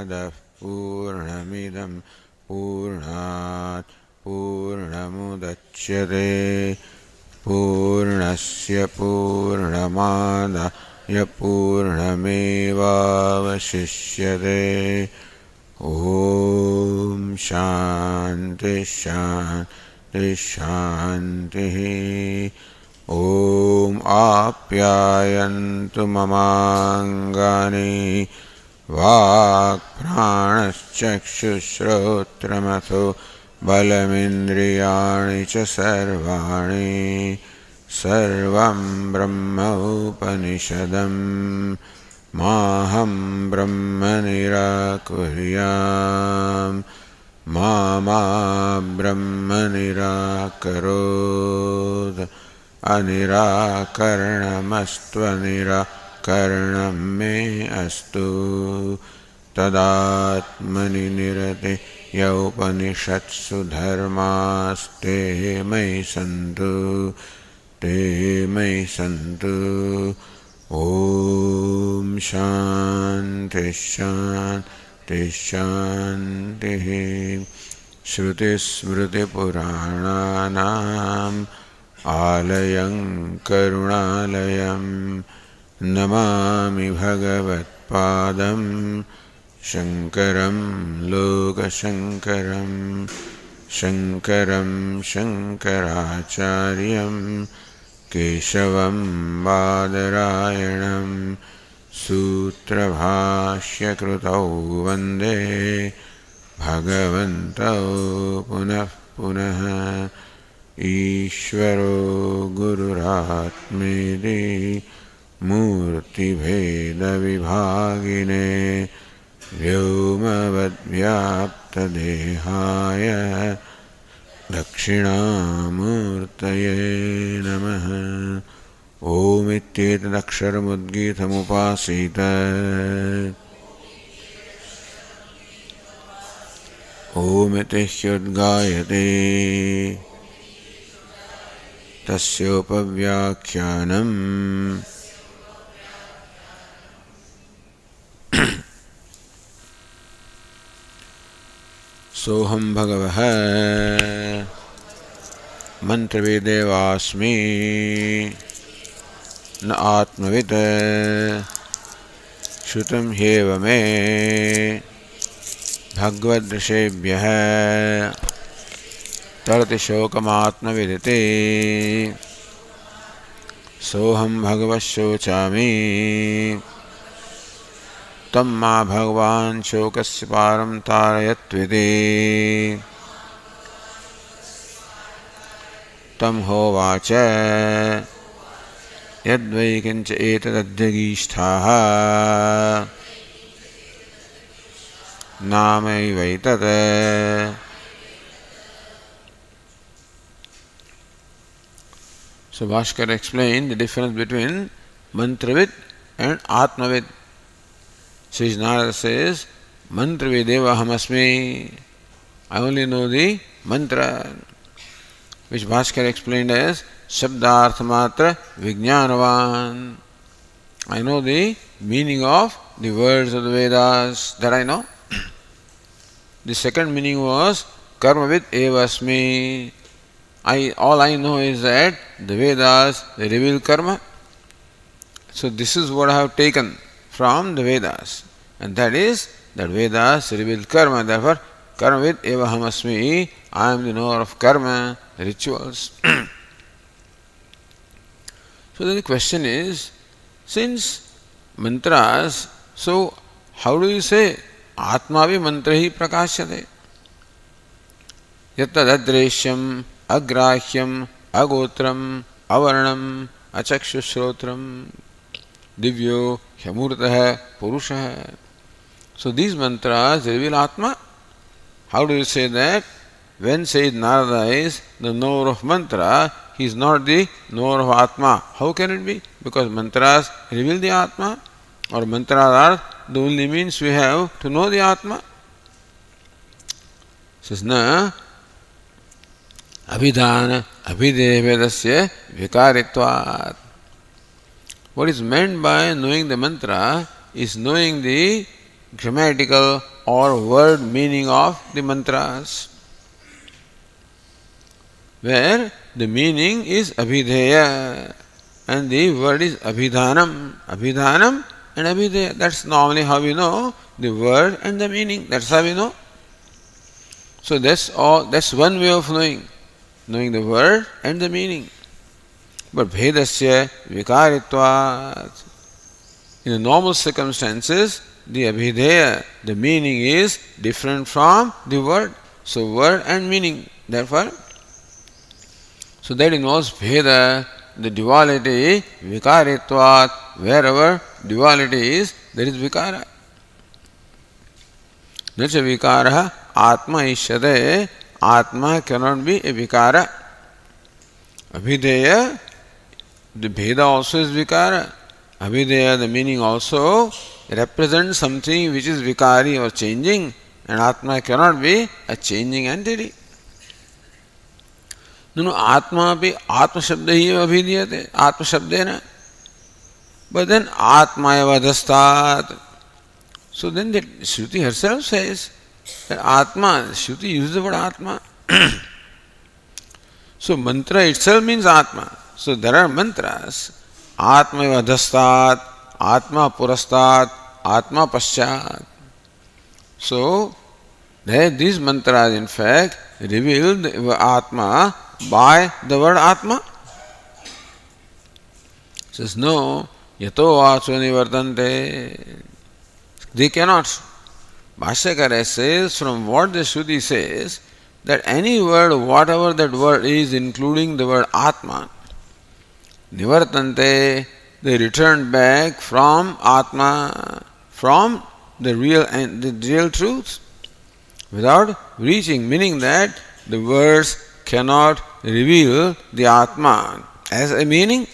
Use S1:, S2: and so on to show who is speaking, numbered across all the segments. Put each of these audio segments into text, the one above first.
S1: पूर्णमादाः पूर्णमिदं पूर्णात् पूर्णमुदच्यते पूर्णस्य पूर्णमादाय पूर्णमेवावशिष्यते ॐ शान्ति शान्ति शान्तिः ॐ आप्यायन्तु ममाङ्गानि वाक्प्राणश्चक्षुश्रोत्रमथो बलमिन्द्रियाणि च सर्वाणि सर्वं ब्रह्म उपनिषदं माहं ब्रह्म निराकुर्याम् मा ब्रह्म निराकरोत् अनिराकरणमस्त्वनिराकरणं मे अस्तु तदात्मनि निरते उपनिषत्सु धर्मास्ते मयि सन्तु ते मयि सन्तु ॐ शान्ति शान्ति शान्तिः श्रुतिस्मृतिपुराणानाम् आलयं करुणालयं नमामि भगवत्पादं शङ्करं लोकशङ्करं शङ्करं शङ्कराचार्यं केशवं बादरायणं सूत्रभाष्यकृतौ वन्दे भगवन्तौ पुनः पुनः ईश्वरो गुरुरात्मेति मूर्तिभेदविभागिने व्योमवद्व्याप्तदेहाय दक्षिणामूर्तये नमः ॐ इत्येतदक्षरमुद्गीतमुपासीत ॐ इति ह्युद्गायते तस्योपव्याख्यानम् सोऽहं भगवः मन्त्रविदेवास्मि न आत्मवित् श्रुतं ह्येव मे भगवदृषेभ्यः तरति शोकमात्मविदिते सोऽहं भगवः शोचामि तं मा भगवान् शोकस्य पारं तारयत्विति तं होवाच यद्वै किञ्च एतदध्यगीष्ठाः नामैवैतत् So Bhaskar explained the difference between Mantravid and Atmavid. Sri Narada says, Mantravideva hamasmi. I only know the mantra, which Bhaskar explained as Shabdarthamatra Vijnanavan. I know the meaning of the words of the Vedas, that I know. The second meaning was Karmavid evasmi. All I know is that the Vedas, they reveal karma. So this is what I have taken from the Vedas. And that is that Vedas reveal karma. Therefore, karmavid eva hamasmi. I am the knower of karma, rituals. So then the question is, since mantras, so how do you say Atmavi mantrahi prakashyate? Yattadadreshyam agrahyam agotram avarnam achakshushrotram divyo hyamurtah purushah. So these mantras reveal Atma. How do you say that? When said Narada is the knower of mantra, he is not the knower of Atma. How can it be? Because mantras reveal the Atma, or mantras are the only means we have to know the Atma. Says na abhidhana abhidevedasya vikaritvat. What is meant by knowing the mantra is knowing the grammatical or word meaning of the mantras, where the meaning is abhideya and the word is abhidhanam. Abhidhanam and abhideya. That's normally how we know the word and the meaning. That's how we know. So that's all. That's one way of knowing the word and the meaning. But bhedasya vikaritvat. In the normal circumstances, the abhideya, the meaning is different from the word. So word and meaning. Therefore, so that involves bheda, the duality, vikaritvat. Wherever duality is, there is vikara. Nacha vikara atma ishyate. Atma cannot be a vikara. Abhideya, the bheda also is vikara. Abhideya, the meaning also represents something which is vikari or changing, and Atma cannot be a changing entity. No, Atma be Atma Shabda hi abhidiyate, Atma Shabdena. But then Atma eva dastat. So then the Shruti herself says that Atma, Shruti uses the word Atma. So mantra itself means Atma. So there are mantras. Atma eva dastat, Atma purastat, Atma paschat. So these mantras in fact reveal the Atma by the word Atma. Says no, yato vacho nivartante. They cannot. Bhashyakara says from what the Shruti says that any word, whatever that word is, including the word Atma, nivartante, they return back from Atma, from the real truth, without reaching, meaning that the words cannot reveal the Atma as a meaning.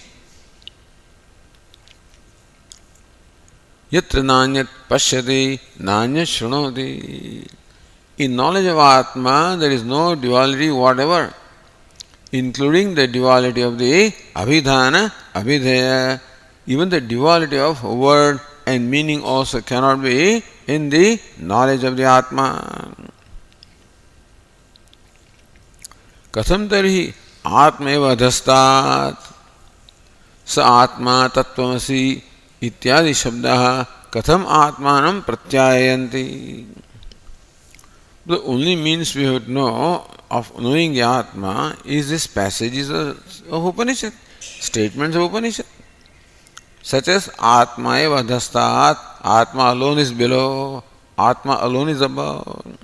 S1: Yatra nanyat pashyati nanyat shrunoti. In knowledge of Atma, there is no duality whatever, including the duality of the abhidhana, abhideya. Even the duality of word and meaning also cannot be in the knowledge of the Atma. Katham tarhi Atma eva adhastat sa Atma tattvamasi ityadi shabdaha katham Atmanam pratyayanti. The only means we have to know of knowing the Atma is this passages of Upanishad, statements of Upanishad, such as Atma eva adhastat, Atma alone is below, Atma alone is above,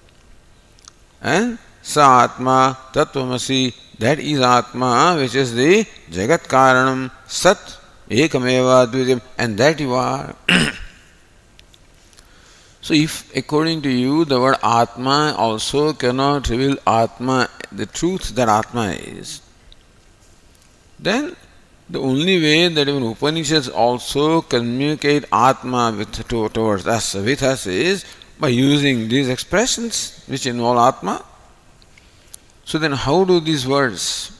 S1: and Sa Atma Tattvamasi, that is Atma, which is the Jagat Karanam, Sat Ekameva Dvityam, and that you are. So if according to you the word Atma also cannot reveal Atma, the truth that Atma is, then the only way that even Upanishads also communicate Atma towards us, with us, is by using these expressions which involve Atma. So then how do these words,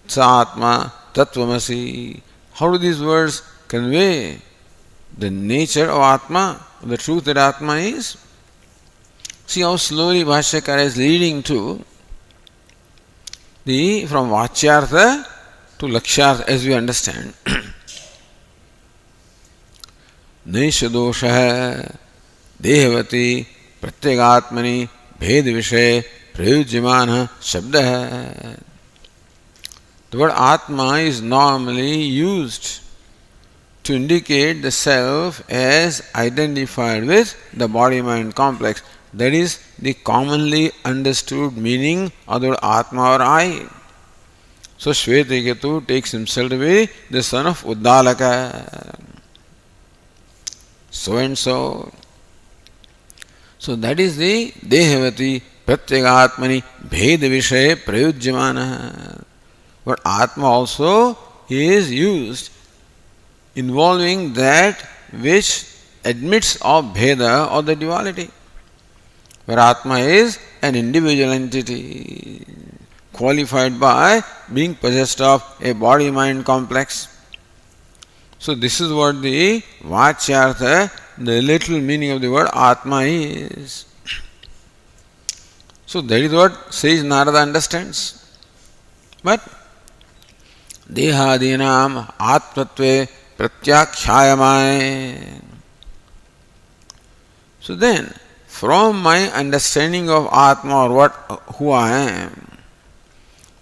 S1: Sa Atma Tattvamasi, how do these words convey the nature of Atma, the truth that Atma is? See how slowly Bhashyakara is leading to the from Vachyartha to Lakshyartha, as we understand. Naisha dosha dehavati pratyagatmani bhed vishay prayujyamana shabda. The word Atma is normally used to indicate the self as identified with the body-mind complex. That is the commonly understood meaning of the word Atma or I. So Shvetaketu takes himself to be the son of Uddalaka. So and so. So that is the Dehavati Pratyagatmani Bhed Vishay Prayujyamana. But Atma also is used involving that which admits of Bheda or the duality, where Atma is an individual entity qualified by being possessed of a body-mind complex. So this is what the Vachyartha the literal meaning of the word Atma is. So that is what sage Narada understands. But Dehadinam Atmatve Pratyakhyayamane. So then, from my understanding of Atma or who I am,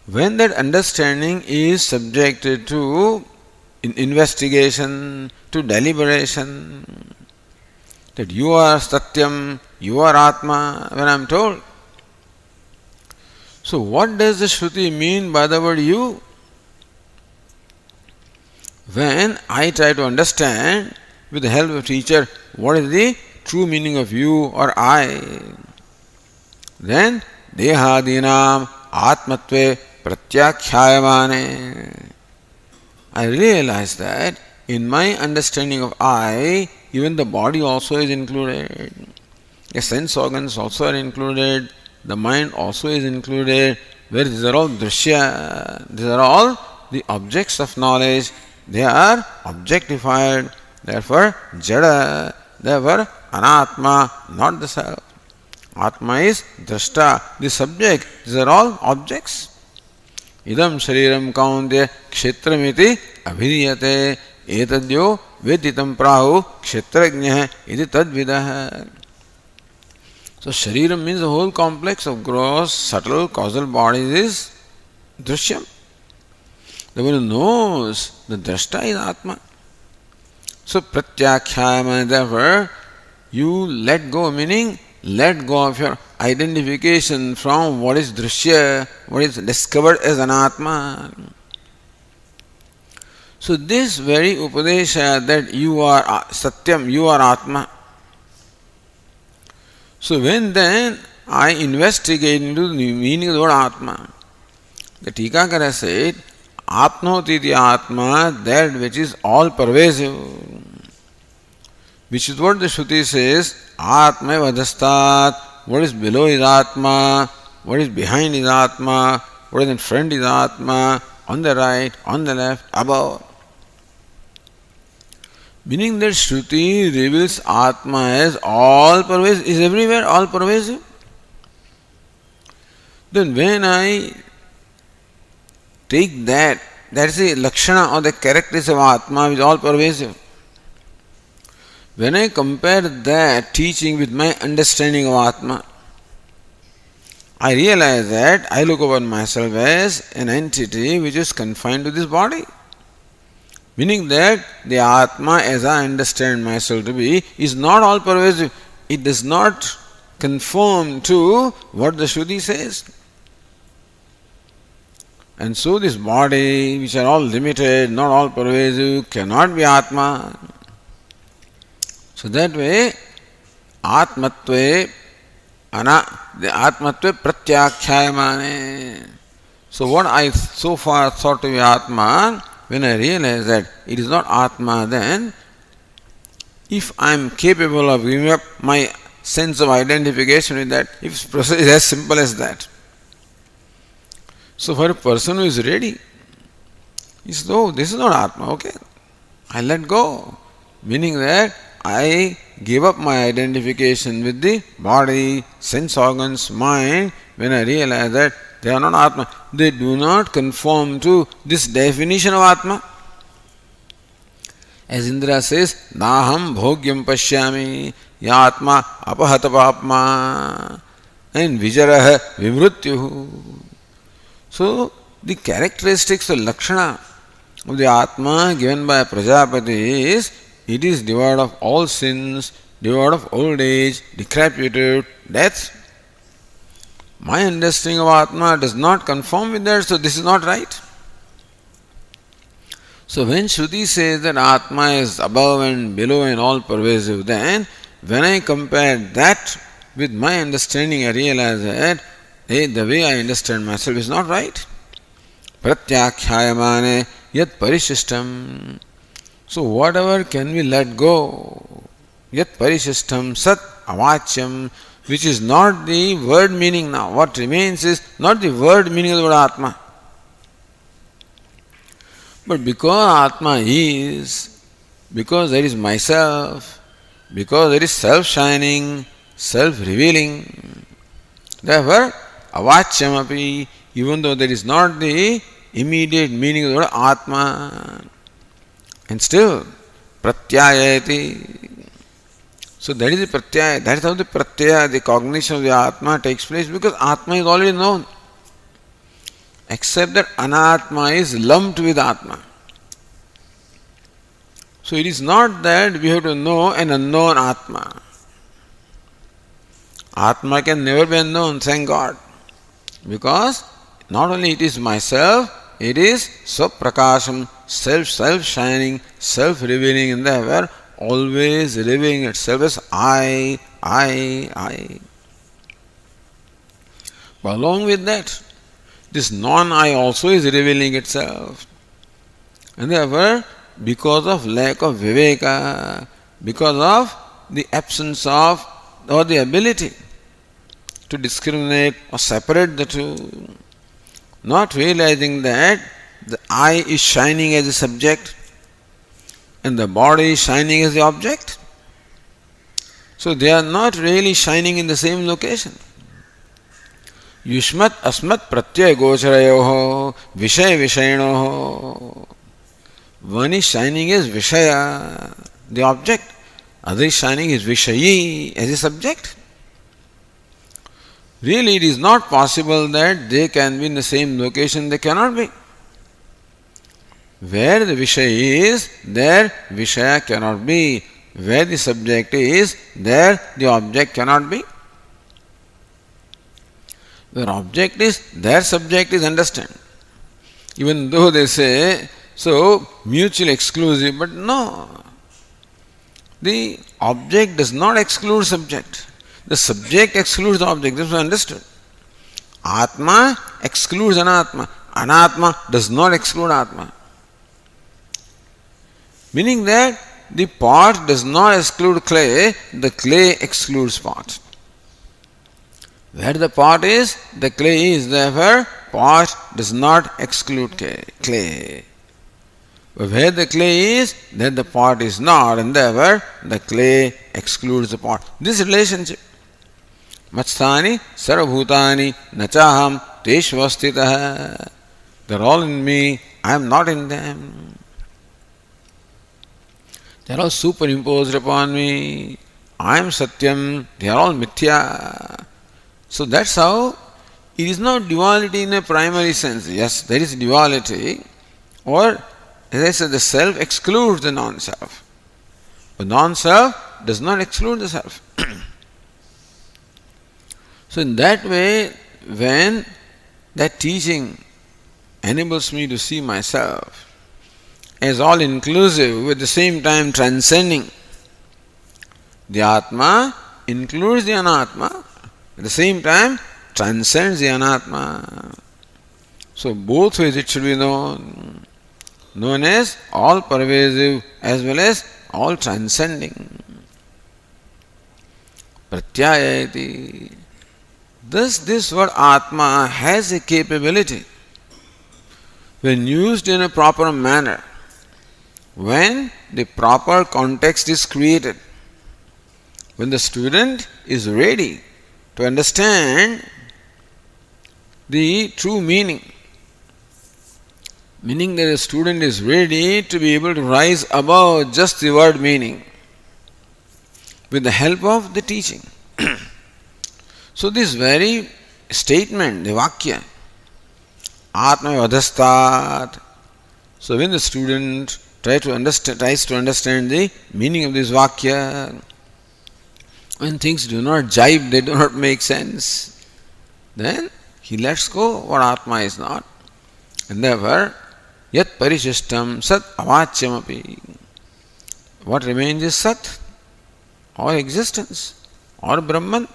S1: when that understanding is subjected to investigation, to deliberation, that you are Satyam, you are Atma, when I am told. So what does the Shruti mean by the word you? When I try to understand with the help of teacher what is the true meaning of you or I, then Dehadinam Atmatve Pratyakhyayamane. I realize that in my understanding of I, even the body also is included. The sense organs also are included. The mind also is included. Where these are all drishya. These are all the objects of knowledge. They are objectified. Therefore, jada. Therefore, anatma, not the self. Atma is drashta, the subject. These are all objects. Idam shariram kaunte kshetramiti abhidiyate etadyo veditam prahu kshetrajnah iti tadvidah. So shariram means the whole complex of gross, subtle, causal bodies is drishyam. The one who knows the drashta is Atma. So pratyakhyayamana, therefore, you let go, meaning let go of your identification from what is drishya, what is discovered as anatma. So this very upadesha that you are satyam, you are atma. So when then I investigate into the meaning of the word atma, the Tikakara said, apnoti iti atma, that which is all pervasive. Which is what the Shruti says, Atma vadastat, what is below is Atma, what is behind is Atma, what is in front is Atma, on the right, on the left, above. Meaning that Shruti reveals Atma as all pervasive, is everywhere, all pervasive. Then when I take that is the lakshana or the characteristics of Atma which is all pervasive. When I compare that teaching with my understanding of Atma, I realize that I look upon myself as an entity which is confined to this body. Meaning that the Atma, as I understand myself to be, is not all pervasive. It does not conform to what the Shruti says. And so this body, which are all limited, not all pervasive, cannot be Atma. So that way, Atmatve, the Atmatve Pratyakhyayamane. So what I so far thought to be Atma, when I realize that it is not Atma, then if I am capable of giving up my sense of identification with that, if the process is as simple as that. So for a person who is ready, he says, oh, this is not Atma, okay, I let go. Meaning that I give up my identification with the body, sense organs, mind, when I realize that they are not Atma. They do not conform to this definition of Atma. As Indra says, Naham bhogyam pashyami yatma apahatapapma and vijarah vimrutyuhu. So the characteristics of lakshana of the Atma given by Prajapati is, it is devoid of all sins, devoid of old age, decrepitude, death. My understanding of Atma does not conform with that, so this is not right. So when Shruti says that Atma is above and below and all pervasive, then when I compare that with my understanding, I realize that the way I understand myself is not right. Pratyakhyayamane yat parishishtam. So whatever can we let go, yat parishishtam sat avachyam, which is not the word meaning now. What remains is not the word meaning of the word Atma. But because Atma is, because there is myself, because it is self-shining, self-revealing. Therefore, avachyamapi, even though that is not the immediate meaning of the word Atma, and still pratyayati. So that is the pratyaya, that is how the pratyaya, the cognition of the Atma takes place, because Atma is already known. Except that Anatma is lumped with Atma. So it is not that we have to know an unknown Atma. Atma can never be unknown, thank God. Because not only it is myself, it is Swaprakasham, self-shining, self-revealing, and therefore always revealing itself as I. But along with that, this non-I also is revealing itself. And therefore, because of lack of viveka, because of the absence of or the ability to discriminate or separate the two, not realizing that the I is shining as a subject and the body is shining as the object. So they are not really shining in the same location. Yushmat asmat pratyaya gocharayoho vishay vishayanoho. One is shining as Vishaya, the object. Other is shining as Vishayi, as a subject. Really, it is not possible that they can be in the same location. They cannot be. Where the Vishaya is, there Vishaya cannot be. Where the subject is, there the object cannot be. Where object is, there subject is, understand. Even though they say, so mutually exclusive, but no. The object does not exclude subject. The subject excludes the object. This is understood. Atma excludes Anatma. Anatma does not exclude Atma. Meaning that the pot does not exclude clay, the clay excludes pot. Where the pot is, the clay is. Therefore, pot does not exclude clay. But where the clay is, there the pot is not, and therefore the clay excludes the pot. This relationship. Matsthani sarvabhutani nachaham teshvastitah. They are all in me, I am not in them. They are all superimposed upon me. I am Satyam, they are all Mithya. So that's how it is not duality in a primary sense. Yes, there is duality, or as I said, the self excludes the non-self. But non-self does not exclude the self. So in that way, when that teaching enables me to see myself as all-inclusive, with the same time transcending, the Atma includes the Anatma, at the same time transcends the Anatma. So both ways it should be known as all-pervasive as well as all-transcending. Pratyayati. Thus this word Atma has a capability, when used in a proper manner, when the proper context is created, when the student is ready to understand the true meaning that the student is ready to be able to rise above just the word meaning with the help of the teaching. So this very statement, the Vakya, Atma Vadhastat. So when the student tries to understand the meaning of this Vakya, when things do not jibe, they do not make sense, then he lets go what Atma is not. And therefore, yat parishishtam sat avachyamapi. What remains is Sat, or existence, or Brahman,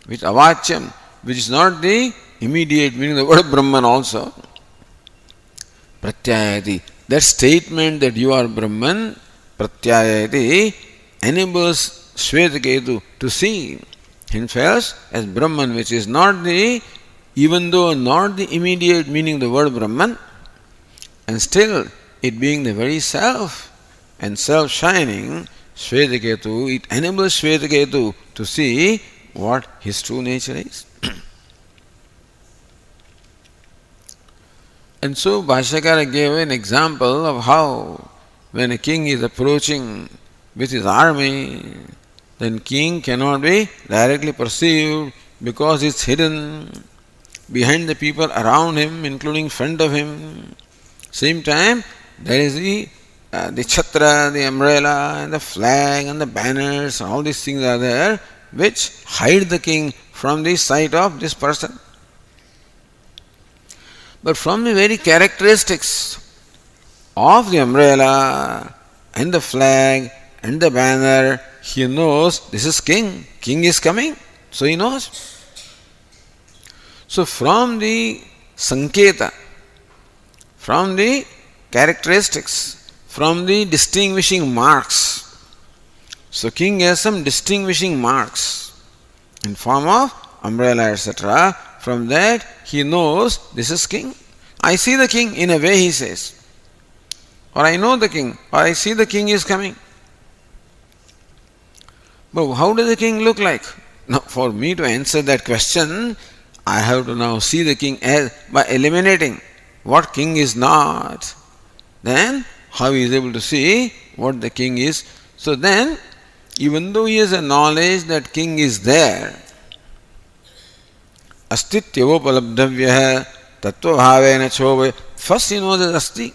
S1: which avachyam, which is not the immediate meaning of the word Brahman also. Pratyayati. That statement that you are Brahman, Pratyayati, enables Shvetaketu to see himself as Brahman, which is not the, even though not the immediate meaning of the word Brahman, and still it being the very self and self-shining, Shvetaketu, it enables Shvetaketu to see what his true nature is. And so Bhashyakara gave an example of how when a king is approaching with his army, then king cannot be directly perceived because it's hidden behind the people around him, including front of him. Same time, there is the chhatra, the umbrella, and the flag, and the banners, all these things are there which hide the king from the sight of this person. But from the very characteristics of the umbrella and the flag and the banner, he knows this is king. King is coming, so he knows. So from the sanketa, from the characteristics, from the distinguishing marks, so king has some distinguishing marks in form of umbrella, etc. From that he knows this is king. I see the king in a way, he says. Or I know the king, or I see the king is coming. But how does the king look like? Now, for me to answer that question, I have to now see the king as by eliminating what king is not. Then how he is able to see what the king is. So then, even though he has a knowledge that king is there, astityavopalabdhavyah tattvabhavena chobhe, first he knows as asti.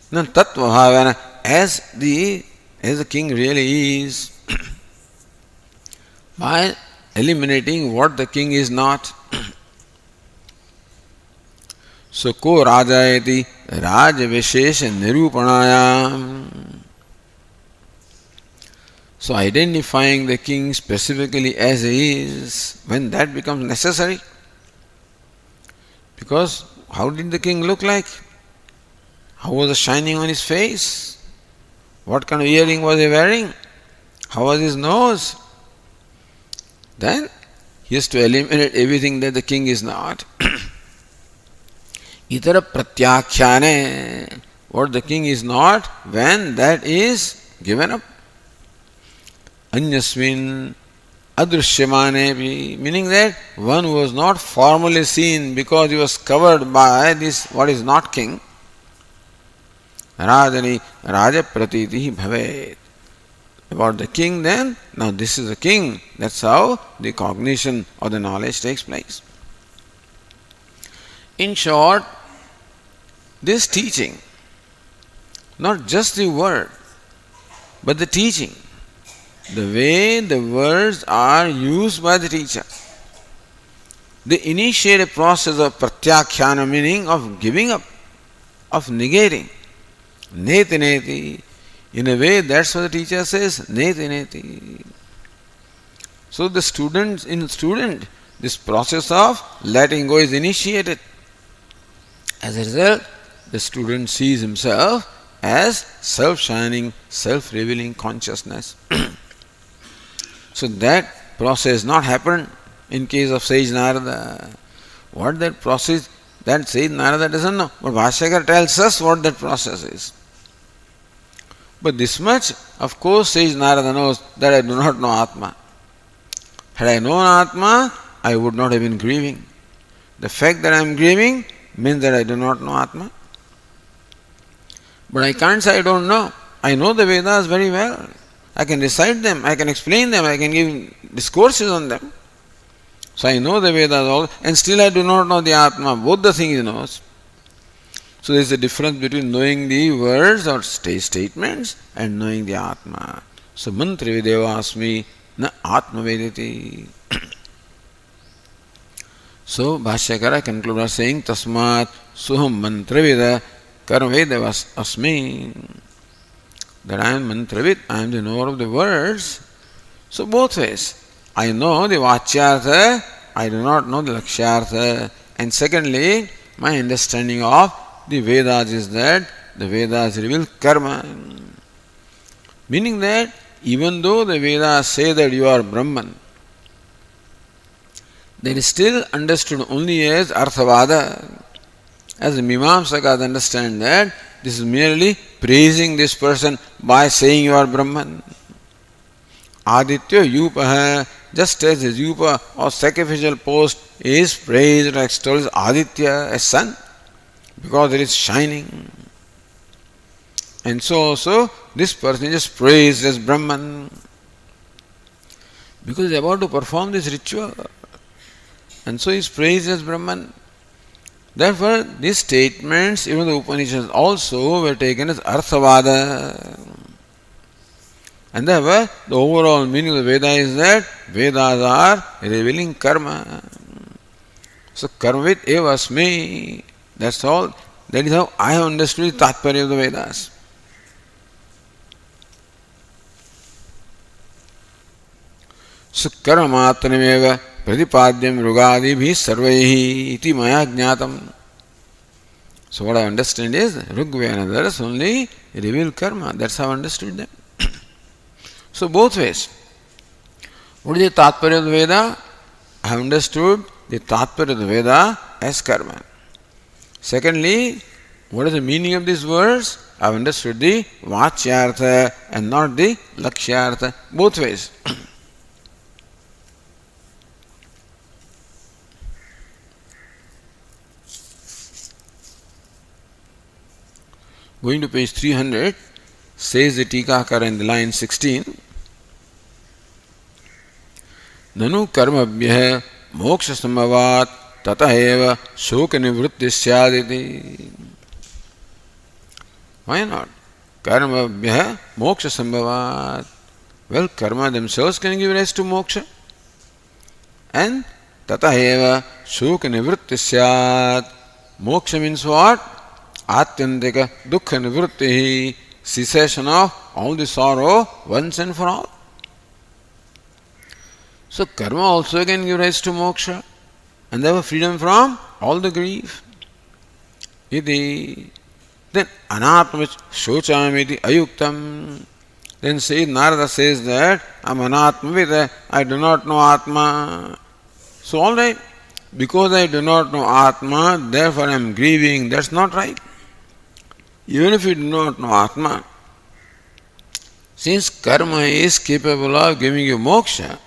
S1: Then tattvabhavena as the king really is. By eliminating what the king is not. So, ko rajayati rajavishesha nirupanayam. So, identifying the king specifically as he is, when that becomes necessary. Because how did the king look like? How was the shining on his face? What kind of earring was he wearing? How was his nose? Then he has to eliminate everything that the king is not. Itara pratyakhyane, what the king is not, when that is given up. Anyasmin adrishyamane, meaning that one who was not formally seen because he was covered by this what is not king. Rajani raja pratiti bhavet. About the king then, now this is the king. That's how the cognition or the knowledge takes place. In short, this teaching, not just the word, but the teaching, the way the words are used by the teacher, they initiate a process of pratyakhyana, meaning of giving up, of negating. Neti neti. In a way, that's what the teacher says, neti neti. So the student, this process of letting go is initiated. As a result, the student sees himself as self-shining, self-revealing consciousness. So that process not happened in case of Sage Narada. What that process, that Sage Narada doesn't know. But Bhashyakara tells us what that process is. But this much, of course, Sage Narada knows that I do not know Atma. Had I known Atma, I would not have been grieving. The fact that I am grieving means that I do not know Atma. But I can't say I don't know. I know the Vedas very well. I can recite them, I can explain them, I can give discourses on them. So I know the Vedas all, and still I do not know the Atma. Both the things he knows. So there is a difference between knowing the words or statements and knowing the Atma. So mantra videvasmi na atma vediti. So Bhashyakara concludes by saying tasmat suham mantra vida karma vedavas asmi. That I am mantravid, I am the knower of the words. So both ways. I know the vachyartha, I do not know the lakshyartha. And secondly, my understanding of the Vedas is that the Vedas reveal karma. Meaning that even though the Vedas say that you are Brahman, that is still understood only as Arthavada. As the Mimamsakas understand that this is merely praising this person by saying you are Brahman. Aditya Yupa, just as the Yupa or sacrificial post is praised or extolled as Aditya, as sun, because it is shining. And so also this person is just praised as Brahman because he is about to perform this ritual. And so he is praised as Brahman. Therefore, these statements, even the Upanishads also were taken as Arthavada. And therefore, the overall meaning of the Veda is that Vedas are revealing karma. So, karmavit eva asmi. That's all. That is how I have understood the Tatparya of the Vedas. So, karmamatranameva pradipadyam rugadibhi sarvaihi iti maya jnatam. So, what I understand is Rugveda and others only reveal karma. That's how I understood them. So, both ways. What is the Tatparya of the Veda? I have understood the Tatparya of the Veda as karma. Secondly, what is the meaning of these words? I have understood the Vachyartha and not the Lakshyartha. Both ways. Going to page 300, says the Tikakara in the line 16, Nanu karmabhyah moksha sambhavat tata eva shoka nivritti syaditi. Why not? Karmabhyah moksha sambhavat. Well, karma themselves can give rise to moksha. And tata eva shoka nivritti syat. Moksha means what? Atyantika dukkha nivritti, cessation of all the sorrow once and for all. So karma also can give rise to moksha and therefore freedom from all the grief. Iti. Then anatmavich shochamiti ayuktam. Then Narada says that I am anatmavit, I do not know Atma. So all right, because I do not know Atma, therefore I am grieving. That's not right. Even if you do not know Atma, since karma is capable of giving you moksha,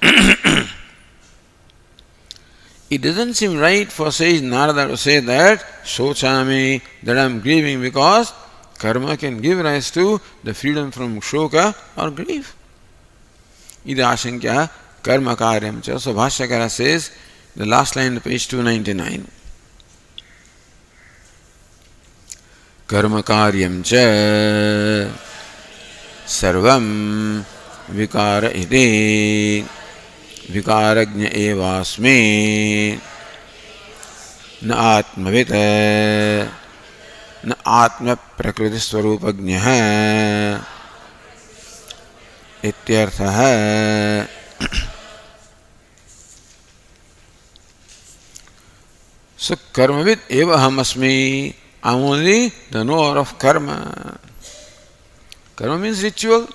S1: it doesn't seem right for sage Narada to say that shochami, that I am grieving, because karma can give rise to the freedom from shoka or grief. Ida ashankya karma karyam cha. So Bhashyakara says, the last line of page 299. Karma karyam cha sarvam vikara iti vikarajna evasmi na atmavita na atma prakriti swarupajnah ityarthah. So karmavit eva aham asmi. I am only the knower of karma. Karma means ritual,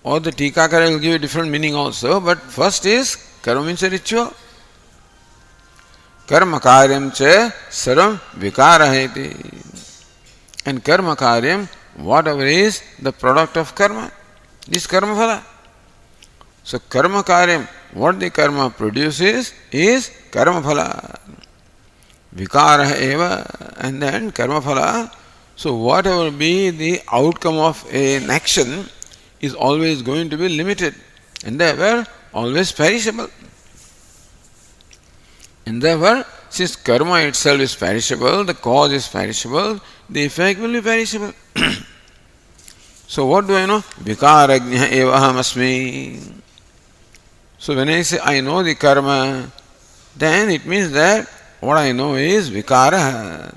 S1: or the Tikakara will give a different meaning also, but first is karma means a ritual. Karma karyam cha sarvam vikaraheti. And karma karyam, whatever is the product of karma, this karma phala. So karma karyam, what the karma produces is karma phala. Vikara eva, and then karma phala. So whatever be the outcome of an action is always going to be limited and therefore always perishable. And therefore, since karma itself is perishable, the cause is perishable, the effect will be perishable. So what do I know? Vikarajna eva aham asmi. So when I say I know the karma, then it means that what I know is vikara.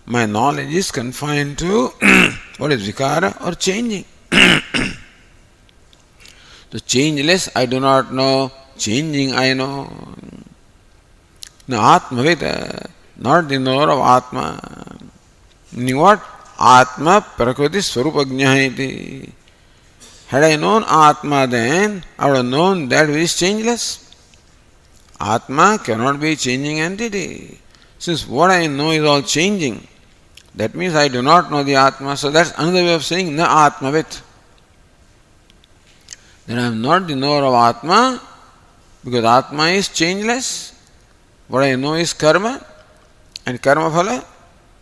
S1: My knowledge is confined to what is vikara or changing. The changeless I do not know, changing I know. Now atmavita, not the knower of Atma. Meaning what? Atma prakriti swarupajnah iti. Had I known Atma, then I would have known that which is changeless. Atma cannot be a changing entity. Since what I know is all changing, That means I do not know the Atma. So that's another way of saying na Atmavit. Then I am not the knower of Atma because Atma is changeless. What I know is karma and karma phala,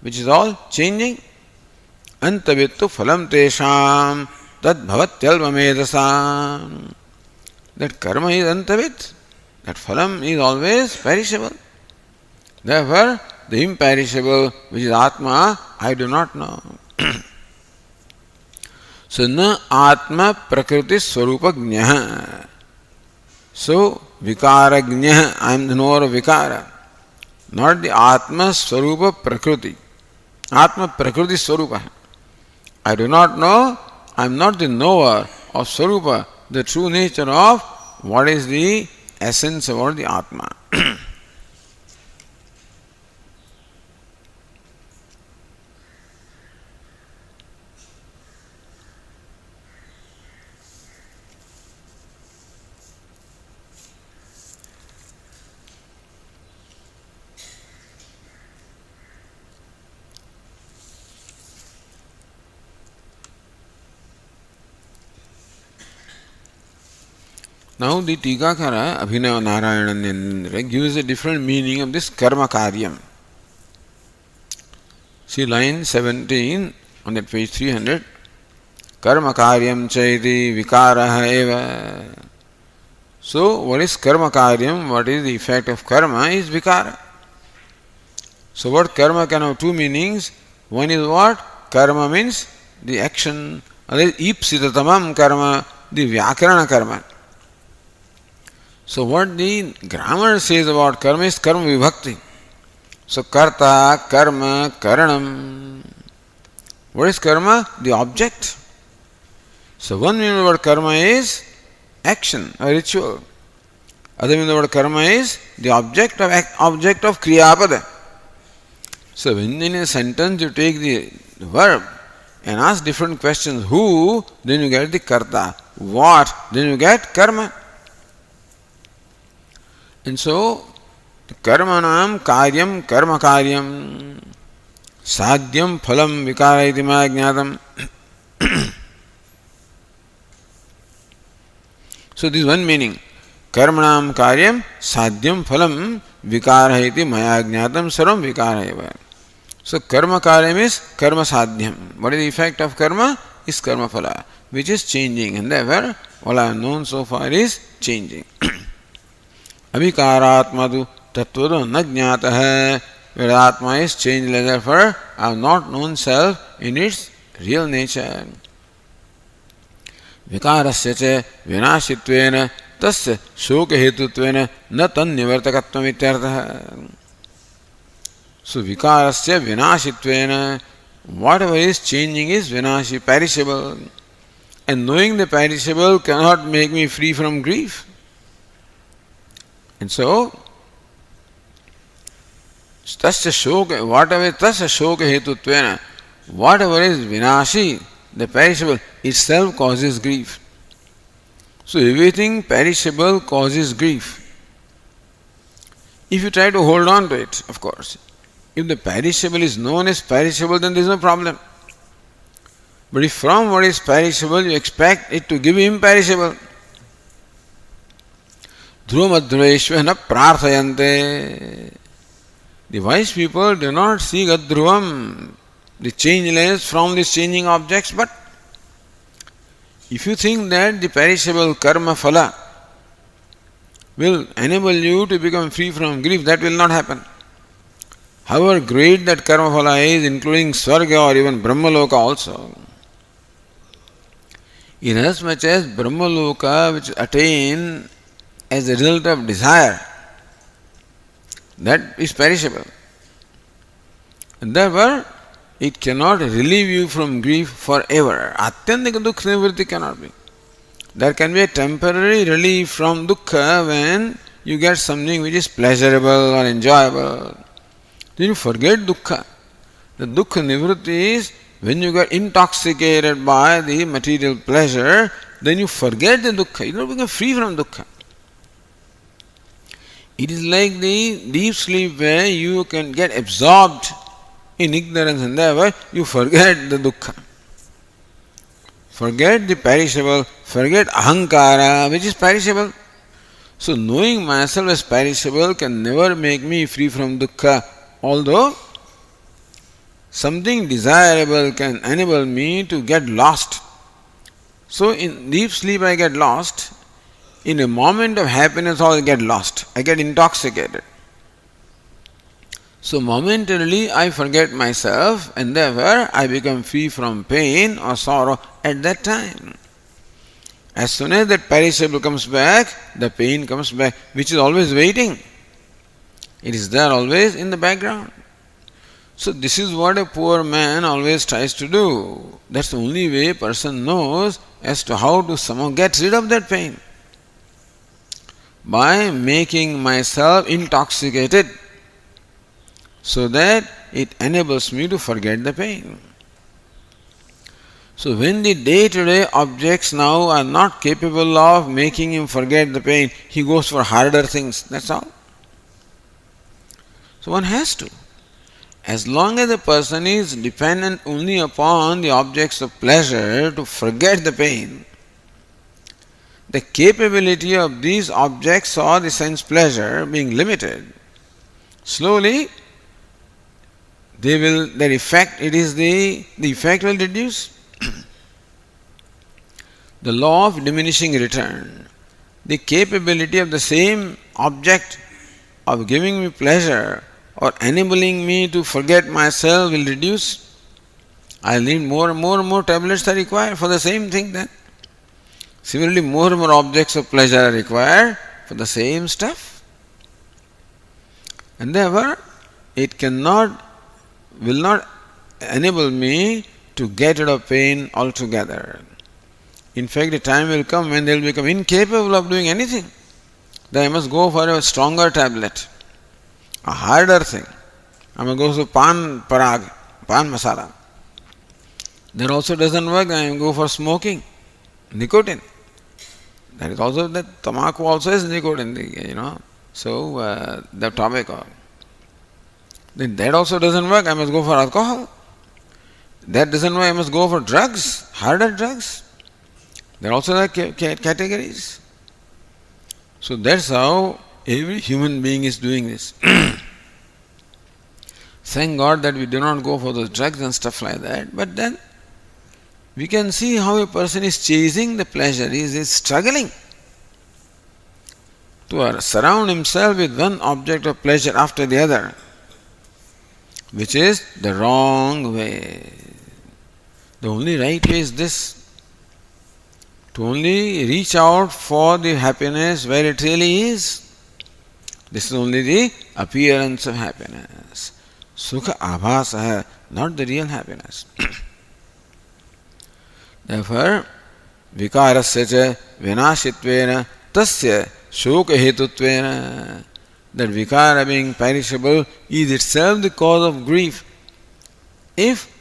S1: which is all changing. Antavittu phalam tesham tad bhavatyalvamedasam. That karma is antavit. That phalam is always perishable. Therefore, the imperishable, which is Atma, I do not know. So, na Atma prakriti swarupajnah. So, vikarajnah, I am the knower of vikara. Not the Atma swarupa prakriti. Atma prakriti swarupa. I do not know, I am not the knower of swarupa, the true nature of what is the essence about the Atma. Now the Tikakara Abhinava Narayananandra gives a different meaning of this karma karyam. See line 17 on that page 300. Karma karyam chaiti vikaraha eva. So what is karma karyam? What is the effect of karma is vikara. So what karma can have two meanings. One is what? Karma means the action. Other is ipsitatamam karma, the vyakarana karma. So what the grammar says about karma is karma vibhakti. So karta, karma, karanam. What is karma? The object. So one meaning of the word karma is action, a ritual. Other meaning of the word karma is the object of kriyapada. So when in a sentence you take the verb and ask different questions, who, then you get the karta. What, then you get karma. And so, karmanam karyam karma karyam sadhyam phalam vikara iti maya jnatam. So this is one meaning. Karmanam karyam sadhyam phalam vikara iti maya jnatam sarvam vikara eva. So karma karyam is karma sadhyam. What is the effect of karma? Is karma phala, which is changing. And therefore, all I have known so far is changing. Abhikaratmadu tattvado na jnata. Where Atma is changeless, therefore I have not known self in its real nature. Vikarasya cha vinashitvena tasya shoka hetutvena na tan nivartakatvam ityartha. So vikarasya vinashitvena, whatever is changing is vinashi, perishable. And knowing the perishable cannot make me free from grief. And so, tasya shoka, whatever tasya shoka hetutvena, whatever is vinashi, the perishable, itself causes grief. So everything perishable causes grief. If you try to hold on to it, of course. If the perishable is known as perishable, then there is no problem. But if from what is perishable you expect it to give imperishable, Dhruvamadhruveshvana prarthayante. The wise people do not seek adhruvam, the changeless from these changing objects, but if you think that the perishable karma phala will enable you to become free from grief, that will not happen. However great that karma phala is, including Swarga or even Brahmaloka also, inasmuch as Brahmaloka which attain as a result of desire, that is perishable. And therefore, it cannot relieve you from grief forever. Atyandika dukkha nivritti cannot be. There can be a temporary relief from dukkha when you get something which is pleasurable or enjoyable. Then you forget dukkha. The dukkha nivritti is when you get intoxicated by the material pleasure, then you forget the dukkha. You don't become free from dukkha. It is like the deep sleep where you can get absorbed in ignorance and therefore you forget the dukkha. Forget the perishable, forget ahankara, which is perishable. So knowing myself as perishable can never make me free from dukkha, although something desirable can enable me to get lost. So in deep sleep I get lost, in a moment of happiness I get lost, I get intoxicated. So momentarily I forget myself and therefore I become free from pain or sorrow at that time. As soon as that perishable comes back, the pain comes back, which is always waiting. It is there always in the background. So this is what a poor man always tries to do. That's the only way a person knows as to how to somehow get rid of that pain. By making myself intoxicated, so that it enables me to forget the pain. So when the day-to-day objects now are not capable of making him forget the pain, he goes for harder things, that's all. So one has to. As long as the person is dependent only upon the objects of pleasure to forget the pain, the capability of these objects or the sense pleasure being limited, slowly the effect will reduce. The law of diminishing return. The capability of the same object of giving me pleasure or enabling me to forget myself will reduce. I'll need more and more tablets are required for the same thing then. Similarly, more and more objects of pleasure are required for the same stuff. And therefore, it will not enable me to get rid of pain altogether. In fact, the time will come when they will become incapable of doing anything. Then I must go for a stronger tablet, a harder thing. I must go to pan masala. That also doesn't work, I go for smoking, nicotine. That is also, that tobacco also is nicotine, So, the tobacco. Then that also doesn't work, I must go for alcohol. That doesn't work, I must go for drugs, harder drugs. There are also the categories. So that's how every human being is doing this. Thank God that we do not go for those drugs and stuff like that. But then we can see how a person is chasing the pleasure, he is struggling to surround himself with one object of pleasure after the other, which is the wrong way. The only right way is this, to only reach out for the happiness where it really is. This is only the appearance of happiness. Sukha abhasa, not the real happiness. Therefore, vikarasya cha vinashitvena tasya shoka hetutvena. That vikara being perishable is itself the cause of grief. If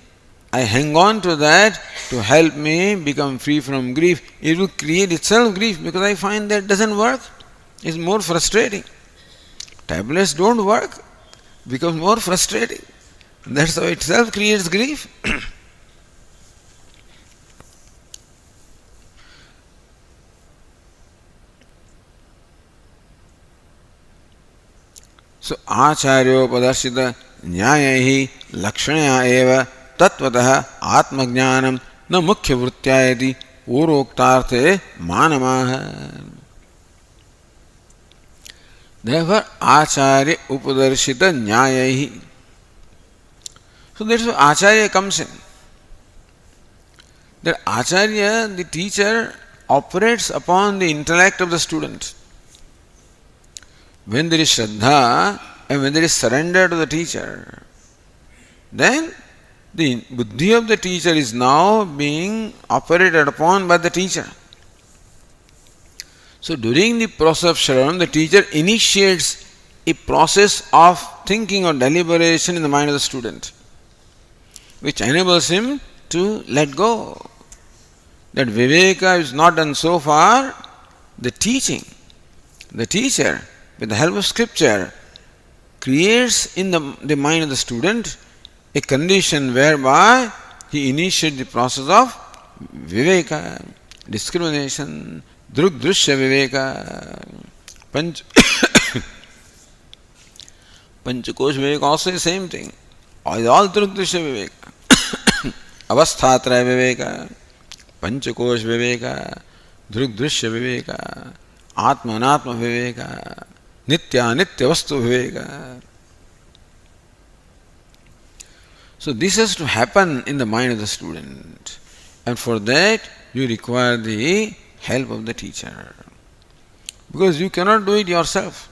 S1: I hang on to that to help me become free from grief, it will create itself grief because I find that doesn't work. It's more frustrating. Tablets don't work, becomes more frustrating. That's how itself creates grief. So, acharyopadashita nyayaihi lakshanya eva तत्वतः आत्मज्ञानम न मुख्य वृत्त्यायति पूर्वोक्तार्थे मानमाह. Therefore, acharya upadarshita nyayaihi. So that's where acharya comes in. That acharya, the teacher, operates upon the intellect of the student. When there is shraddha and when there is surrender to the teacher, then the buddhi of the teacher is now being operated upon by the teacher. So during the process of Shravan, the teacher initiates a process of thinking or deliberation in the mind of the student, which enables him to let go. That Viveka is not done so far. The teaching, the teacher, with the help of scripture, creates in the mind of the student a condition whereby he initiates the process of viveka, discrimination, drugdrishya viveka, panchakosh viveka also the same thing. All drugdrishya viveka, avasthatraya viveka, panchakosh viveka, drugdrishya viveka, atma anatma viveka, nitya nitya vastu viveka. So this has to happen in the mind of the student, and for that you require the help of the teacher, because you cannot do it yourself.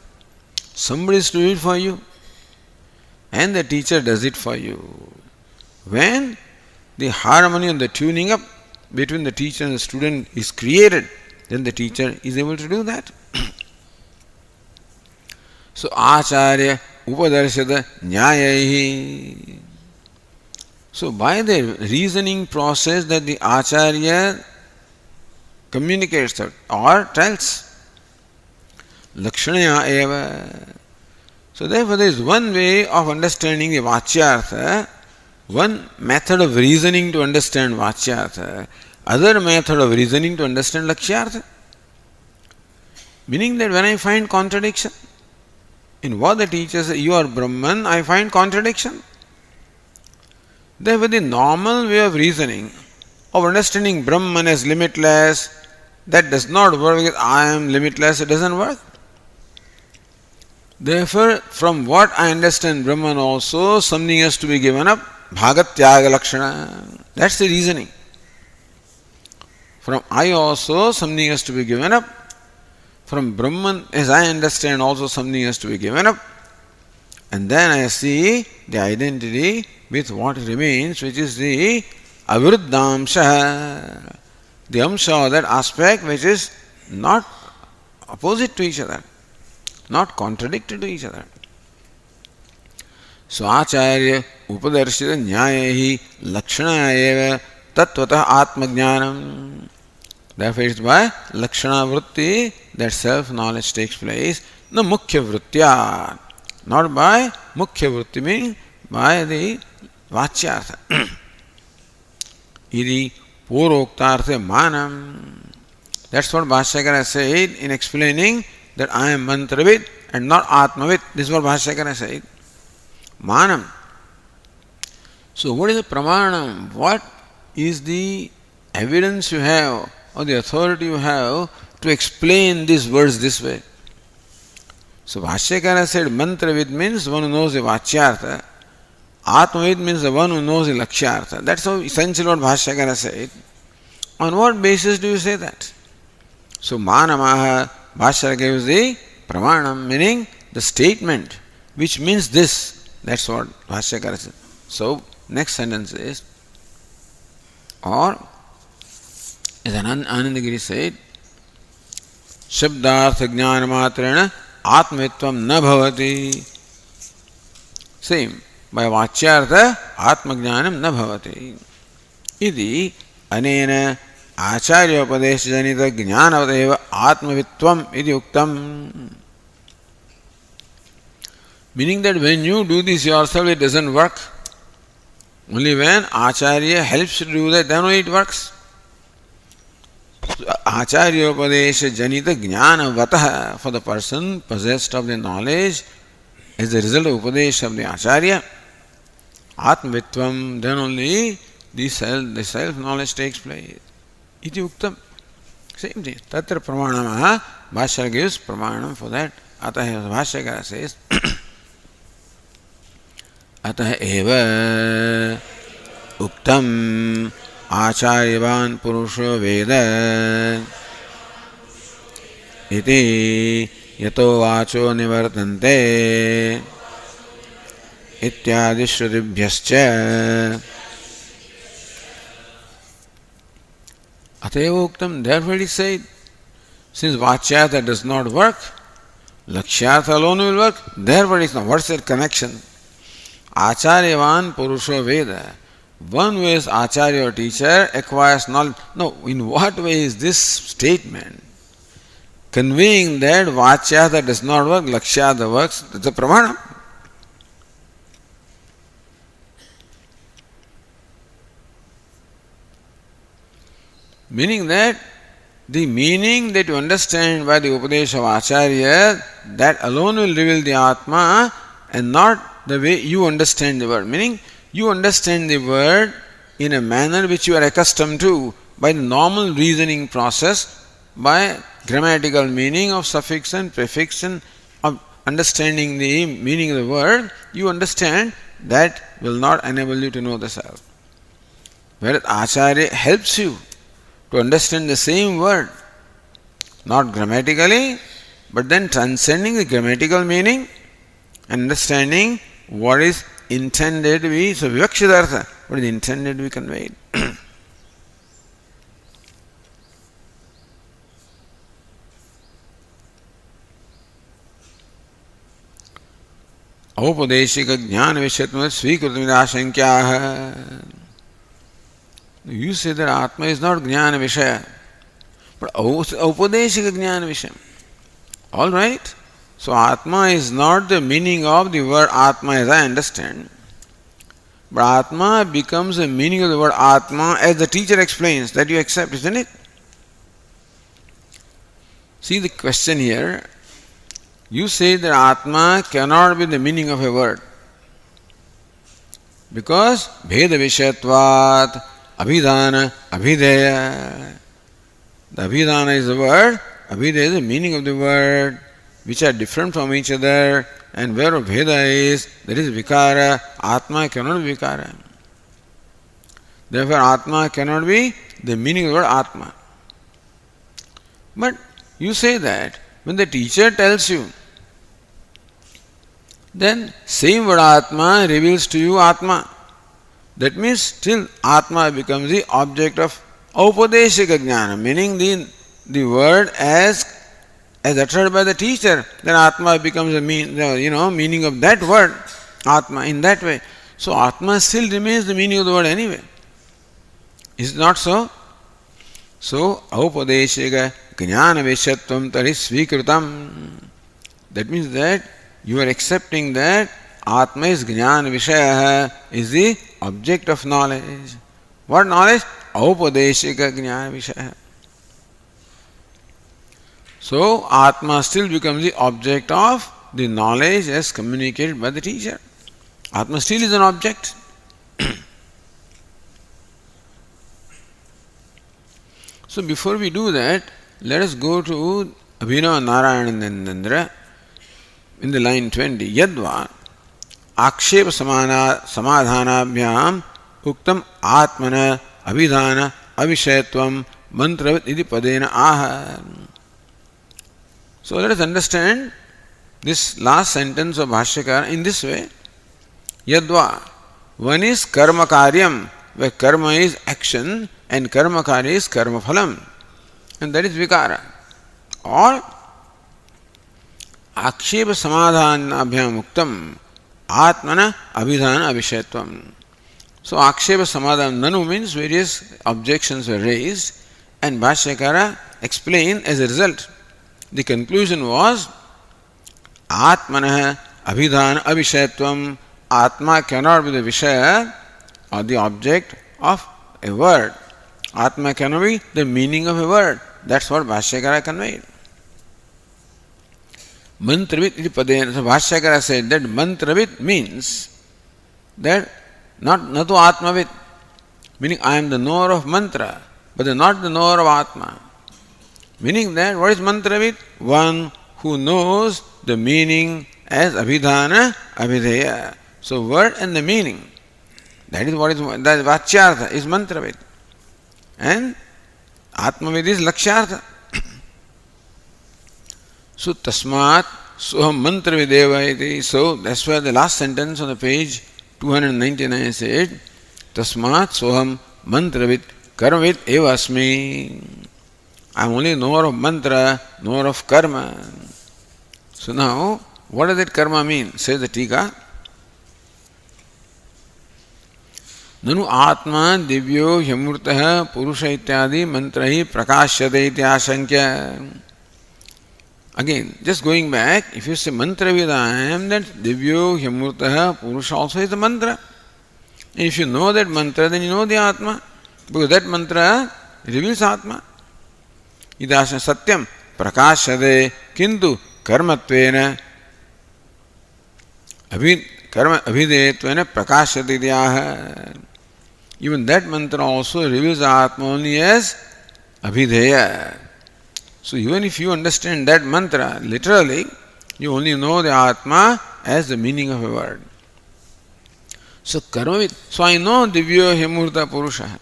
S1: Somebody is to do it for you, and the teacher does it for you. When the harmony and the tuning up between the teacher and the student is created, then the teacher is able to do that. So acharya upadarshada nyayaihi. So by the reasoning process that the acharya communicates or tells, lakshanaya eva. So therefore there is one way of understanding the vachyartha, one method of reasoning to understand vachyartha, other method of reasoning to understand lakshyartha. Meaning that when I find contradiction in what the teacher says, you are Brahman, I find contradiction. Therefore, the normal way of reasoning, of understanding Brahman as limitless, that does not work because I am limitless, it doesn't work. Therefore, from what I understand Brahman also, something has to be given up. Bhagatyaga lakshana. That's the reasoning. From I also, something has to be given up. From Brahman, as I understand, also something has to be given up. And then I see the identity with what remains, which is the aviruddhamsha, the amsha, that aspect which is not opposite to each other, not contradicted to each other. So acharya upadarshita nyayahi lakshana eva tattvata atmajnanam. Therefore it is by lakshana vritti that self-knowledge takes place, no mukhya vrittya, not by mukhya vritti meaning by the vachyartha. Iti puroktartha manam. That's what Bhashyakara said in explaining that I am mantravid and not atmavid. This is what Bhashyakara said. Manam. So what is the pramanam? What is the evidence you have or the authority you have to explain these words this way? So Bhashyakara said mantravid means one who knows the vachyartha. Atmavid means the one who knows the lakshyartha. That's how essentially what Bhashyakara said. On what basis do you say that? So manamaha, Bhashyakara gives the pramanam, meaning the statement which means this. That's what Bhashyakara said. So next sentence is, or as Anandagiri said, Shabdartha jnana matrena atmitvam na bhavati. Same. By vachyartha atmajnanam na bhavati. Iti anena acharya upadesha janita jnanavadeva atmavitvam iti uktam. Meaning that when you do this yourself, it doesn't work. Only when acharya helps you to do that, then only it works. Acharya upadesha janita jnanavataha, for the person possessed of the knowledge as a result of upadesha of the acharya, atmavitvam, then only the self-knowledge takes place. Iti uktam. Same thing. Tatra pramanamaha. Bhashyakara gives pramanam for that. Ataha Bhashyakara says, Ataha eva uktam acharyavan purusho veda iti yato vacho nivartante ityadi shrutibhyascha. Ateva uktam, therefore it is said, since vachyartha does not work, lakshyartha alone will work, therefore it is not. What's that connection? Acharyavan purusho veda. One who is acharya or teacher acquires knowledge. No, in what way is this statement conveying that vachyartha does not work, lakshyartha works? That's a pramana. Meaning that the meaning that you understand by the Upadesha of Acharya, that alone will reveal the Atma and not the way you understand the word. Meaning, you understand the word in a manner which you are accustomed to by the normal reasoning process, by grammatical meaning of suffix and prefix and of understanding the meaning of the word, you understand that will not enable you to know the self. Whereas Acharya helps you to understand the same word, not grammatically, but then transcending the grammatical meaning, understanding what is intended to be, so vivakshitartha, what is intended to be conveyed. औपदेशिक ज्ञान विषयत्व स्वीकृतमिदाशंक्याः. You say that Atma is not Jnana Vishaya, but Upadeshika Jnana Vishaya. All right. So Atma is not the meaning of the word Atma as I understand. But Atma becomes the meaning of the word Atma as the teacher explains, that you accept, isn't it? See the question here. You say that Atma cannot be the meaning of a word. Because Bheda Vishayatvat, Abhidhana, Abhideya. The Abhidhana is the word, Abhideya is the meaning of the word, which are different from each other, and where Bheda is, that is Vikara. Atma cannot be Vikara. Therefore, Atma cannot be the meaning of the word Atma. But you say that when the teacher tells you, then same word Atma reveals to you Atma. That means still Atma becomes the object of Upadeshika Jnana, meaning the word as uttered by the teacher. Then Atma becomes the meaning of that word, Atma, in that way. So Atma still remains the meaning of the word anyway. Is it not so? So Upadeshika Jnana Vishayatvam tari svikritam. That means that you are accepting that Atma is Jnana Vishaya, is the object of knowledge. What knowledge? Upadeshika Jnana Vishaya. So Atma still becomes the object of the knowledge as communicated by the teacher. Atma still is an object. So before we do that, let us go to Abhinava Narayanandandra in the line 20. Yadva Akshep Samadhanabhyam Uktam Atmana Abhidhana Avishayatvam Mantravat Iti Padena Aha. So let us understand this last sentence of Bhashyakara in this way. Yadva, one is karma karyam, where karma is action and karma karya is karma phalam, and that is vikara. Or aksheba samadhanabhyam muktam atmana abhidhana avishayatvam. So aksheba samadhan nanu means various objections were raised, and Bhashyakara explained as a result. The conclusion was Atmanah Abhidhana Avishayatvam. Atma cannot be the Vishaya or the object of a word. Atma cannot be the meaning of a word. That's what Bhashyakara conveyed. Mantravit iti padena. So Bhashyakara said that Mantravit means that not natu Atmavit, meaning I am the knower of mantra, but not the knower of Atma. Meaning that what is Mantravit? One who knows the meaning as Abhidhana, Abhideya. So word and the meaning, that is what is, that Vachyartha is Mantravit. And Atmavid is Lakshyartha. So Tasmat Soham Mantravideva iti. So that's why the last sentence on the page 299 said, Tasmat Soham Mantravit Karmavit eva asmi. I am only knower of mantra, knower of karma. So now, what does that karma mean? Says the Tika. Nanu atma divyo hyamurtaha purusha ityadi mantrahi prakashyate ityasankya. Again, just going back, if you say mantra vidayam, then divyo hyamurtaha purusha also is the mantra. And if you know that mantra, then you know the atma. Because that mantra reveals Atma. Idasha satyam prakashade kintu karmatvena abhideyatvena prakashati dyaha. Even that mantra also reveals Atma only as abhideya. So even if you understand that mantra literally, you only know the Atma as the meaning of a word. So karma, so I know divyo hemurta purusha.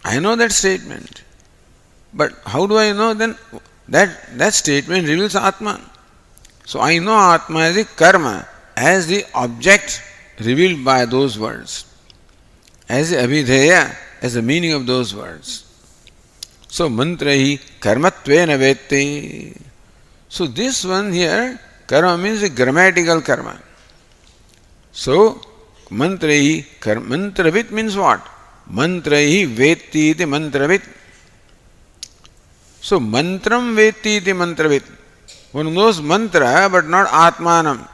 S1: I know that statement. But how do I know then? That statement reveals Atma. So I know Atma as the karma, as the object revealed by those words, as the abhideya, as the meaning of those words. So mantra hi karmatvena vetti. So this one here, karma means a grammatical karma. So mantra hi mantravit means what? Mantra hi vetti iti mantravit. So mantram vetti iti mantravit. One knows mantra but not atmanam.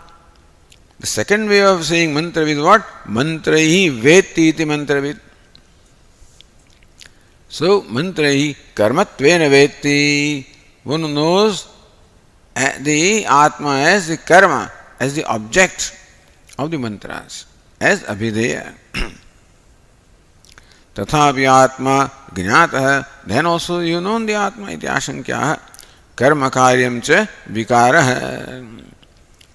S1: The second way of saying mantra is what? Mantra hi vetti iti mantravit. So mantra hi karmatvena vetti. One knows the Atma as the karma, as the object of the mantras, as abhideya. Tathapi Atma jnatah. Then also you know the Atma iti ashankyaha. Karma karyam cha vikarah.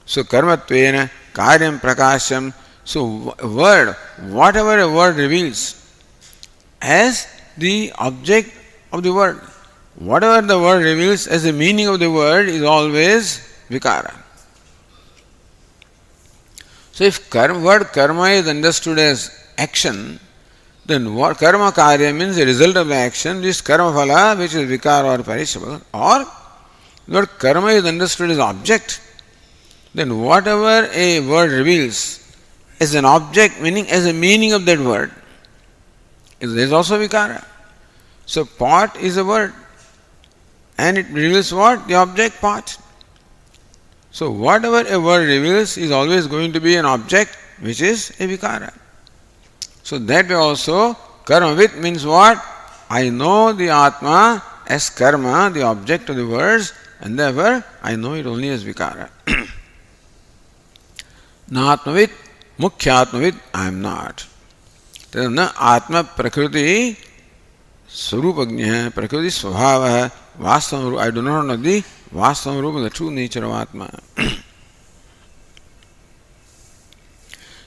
S1: So karmatvena karyam prakasham. So word, whatever a word reveals as the object of the word, whatever the word reveals as the meaning of the word is always vikara. So if word karma is understood as action, then what karma karya means the result of the action, this karma phala which is vikara or perishable, or word karma is understood as object, then whatever a word reveals as an object, meaning as a meaning of that word, there is also vikara. So pot is a word, and it reveals what? The object pot. So whatever a word reveals is always going to be an object which is a vikara. So that way also karmavit means what? I know the Atma as karma, the object of the words, and therefore I know it only as vikara. Na atmavit, mukhya atmavit, I am not. Na atma prakriti Swarupagnya hai, prakriti svabhava hai, vastavam rupa. I do not know the vastavam rupa, the true nature of Atma.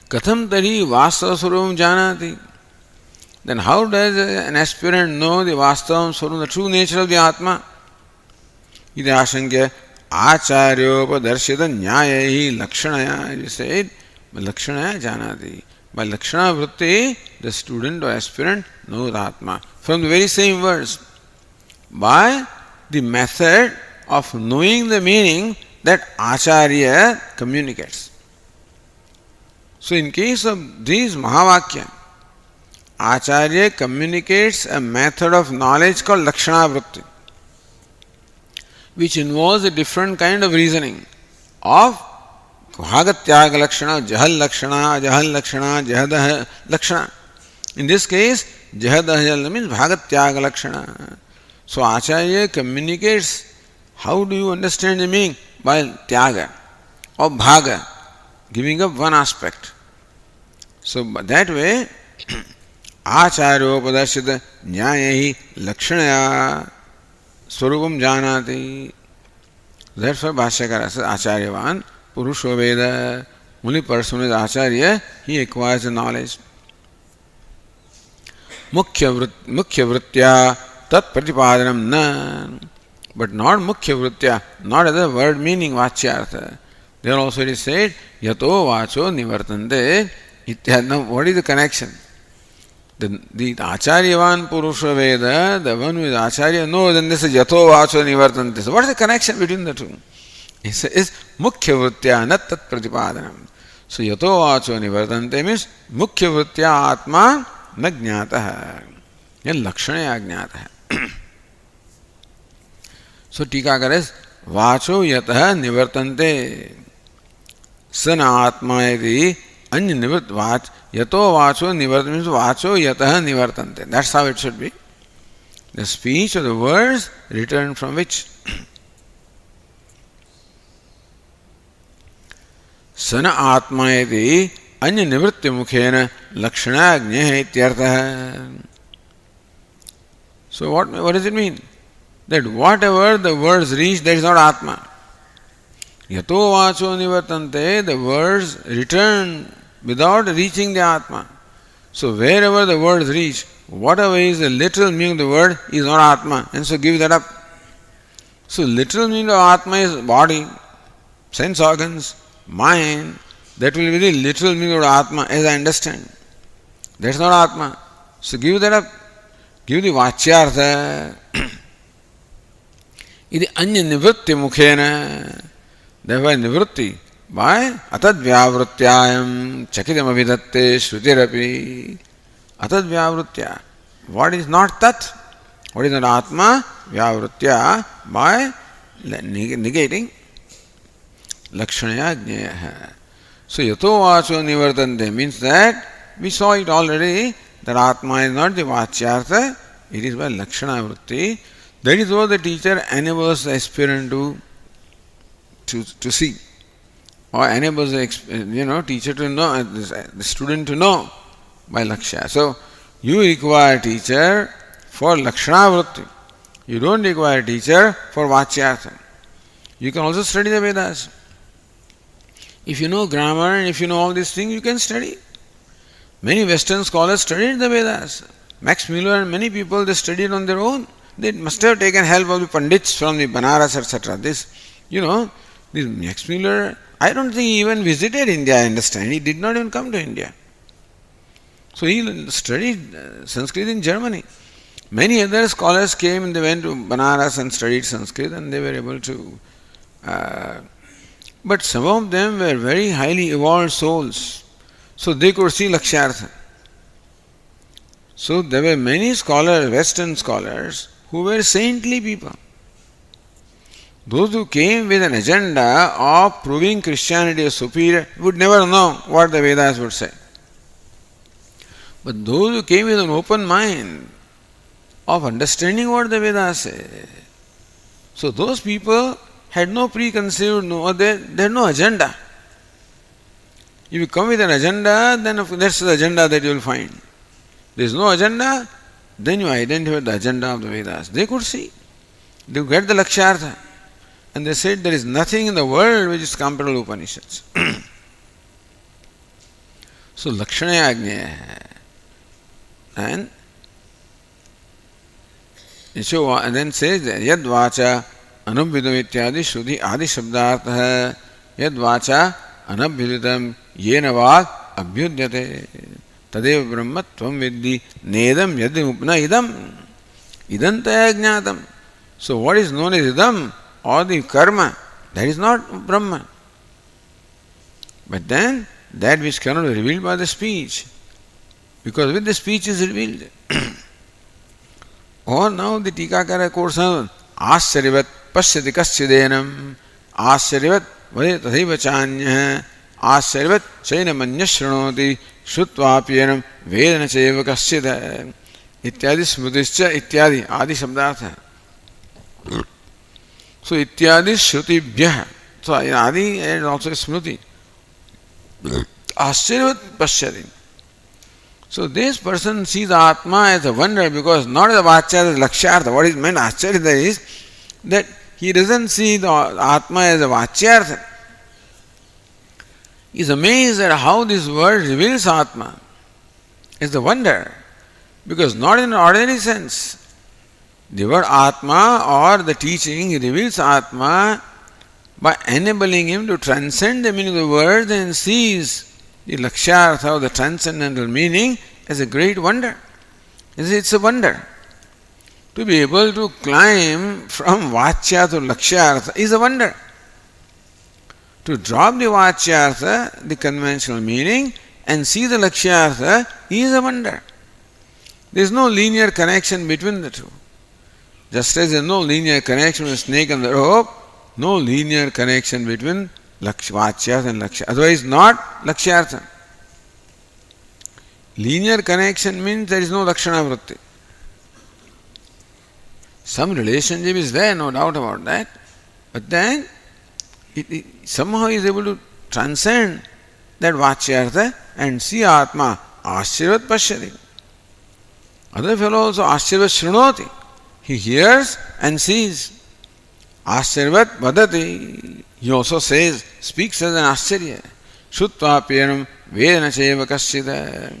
S1: Katham tari vastava swarupam janati. Then how does an aspirant know the vastavam swarupam, the true nature of the Atma? Iti ashankya acharyopadarshita nyayahi lakshanaya. You said, lakshanaya janati. By lakshana vritti, the student or aspirant knows Atma. From the very same words, by the method of knowing the meaning that Acharya communicates. So in case of these Mahavakya, Acharya communicates a method of knowledge called Lakshana Vritti, which involves a different kind of reasoning of Bhagatyaga Lakshana, Jahal Lakshana, Jahal Lakshana, Jahadah Lakshana. In this case, Jahadah means Bhagatyaga Lakshana. So Acharya communicates. How do you understand the meaning? By Tyaga or Bhaga, giving up one aspect. So that way, Acharyopadashita Nyayahi Lakshanaya Swarupam Janati. Therefore, Bhashyakara says Acharyavan Purusho Veda. Only person is Acharya, he acquires the knowledge. Mukhya Vrittya Tat Pratipadanam Na. But not Mukhya Vrittya, not as a word meaning Vachyartha. There also it is said, Yato Vacho Nivartante. Now, what is the connection? The Acharyavan Purusha Veda, the one who is Acharya, knows, and this is Yato Vacho Nivartante. So, what is the connection between the two? It says Mukhya Vrittya Nat Tat Pratipadanam. So, Yato Vacho Nivartante means Mukhya Vrittya Atma Na Jnataha. Yan Lakshanaya Jnataha. So, Tikakara is Vacho Yataha Nivartante. Sana Atma iti Anya Nivart Vach. Yato Vacho Nivartante means Vacho Yataha Nivartante. That's how it should be. The speech or the words returned from which? Sana atma iti anya nivritti mukhena lakshana ajñeha ityartha. So what does it mean? That whatever the words reach, that is not Atma. Yato vacho nivartante, the words return without reaching the Atma. So wherever the words reach, whatever is the literal meaning of the word is not Atma, and so give that up. So literal meaning of Atma is body, sense organs, mind. That will be the literal meaning of Atma as I understand. That's not Atma. So give that up. Give the Vachyartha. Iti anya nivritti mukhena. Therefore nivritti by atad vyavrutyayam chakidam avidatte shrutirapi. Atad vyavruttya. What is not tat? What is not Atma? Vyavrutya by negating lakshanaya jnaya. So yato vacho nivartante means that we saw it already that Atma is not the Vachyartha, it is by lakshana vritti. That is what the teacher enables the aspirant to see, or enables the teacher to know, the student to know by lakshya. So you require teacher for lakshana vritti. You don't require teacher for Vachyartha. You can also study the Vedas. If you know grammar and if you know all these things, you can study. Many Western scholars studied the Vedas. Max Muller and many people, they studied on their own. They must have taken help of the Pandits from the Banaras, etc. This Max Muller, I don't think he even visited India, I understand. He did not even come to India. So he studied Sanskrit in Germany. Many other scholars came and they went to Banaras and studied Sanskrit and they were able to. But some of them were very highly evolved souls. So they could see Lakshyartha. So there were many scholars, Western scholars, who were saintly people. Those who came with an agenda of proving Christianity is superior would never know what the Vedas would say. But those who came with an open mind of understanding what the Vedas say, so those people had no preconceived, they had no agenda. If you come with an agenda, then that's the agenda that you will find. There is no agenda, then you identify the agenda of the Vedas. They could see. They could get the Lakshyartha. And they said there is nothing in the world which is comparable to Upanishads. So Lakshanaya Ajnaya. And then says Yad Vacha Anubhidam Ityadi Shruti Adi Shabdartha Yad Vacha Anubhidam Yena Vak Abhyudyate Tadev Brahmatvam Viddi Nedam Yadim Upna Idam Idantaya Jnatam. So what is known as Idam or the karma, that is not Brahman. But then that which cannot be revealed by the speech, because with the speech is revealed. Or now the Tikakara quotes Ascharyavat Pashyati Kaschidenam Ascharyavat Vade Tadhaiva Chanyah Ascharyavat Chaina Manya Shranoti Shrutvapiyanam Vedana Chaiva Kaschida Ityadi Smudischa Ityadi Adi Shabdartha. So Ityadi Shrutibhyah. So Adi and also Smruti. Ascharyavat Pashyati. So this person sees Atma as a wonder because not as a Vachyartha, as Lakshyartha. What is meant Ascharya is that he doesn't see the Atma as a Vachyartha. He is amazed at how this word reveals Atma. It's a wonder. Because not in an ordinary sense. The word Atma or the teaching reveals Atma by enabling him to transcend the meaning of the word and sees the Lakshyartha or the transcendental meaning as a great wonder. It's a wonder. To be able to climb from Vachya to Lakshyartha is a wonder. To drop the Vachyartha, the conventional meaning, and see the Lakshyartha is a wonder. There is no linear connection between the two. Just as there is no linear connection with the snake and the rope, no linear connection between Vachyartha and Lakshyartha. Otherwise, not Lakshyartha. Linear connection means there is no Lakshana Vritti. Some relationship is there, no doubt about that. But then, it somehow is able to transcend that Vachyartha and see Atma Ashirvat Pashyati. Other fellow also Ashirvat Shrunoti. He hears and sees. Ashirvat Vadati. He also says, speaks as an Ashirya. Shutva Piyanam Vedana Cheva Kasyita.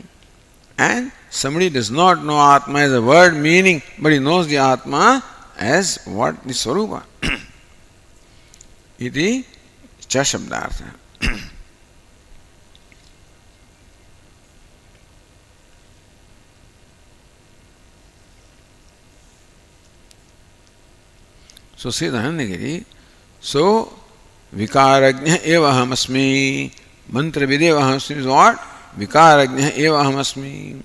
S1: And somebody does not know Atma as a word meaning, but he knows the Atma as what the Swarupa. Iti cha shabdartha. So says Anandagiri, so vikarajna eva ahamasmi, mantra videva ahamasmi is what? Vikarajna eva ahamasmi.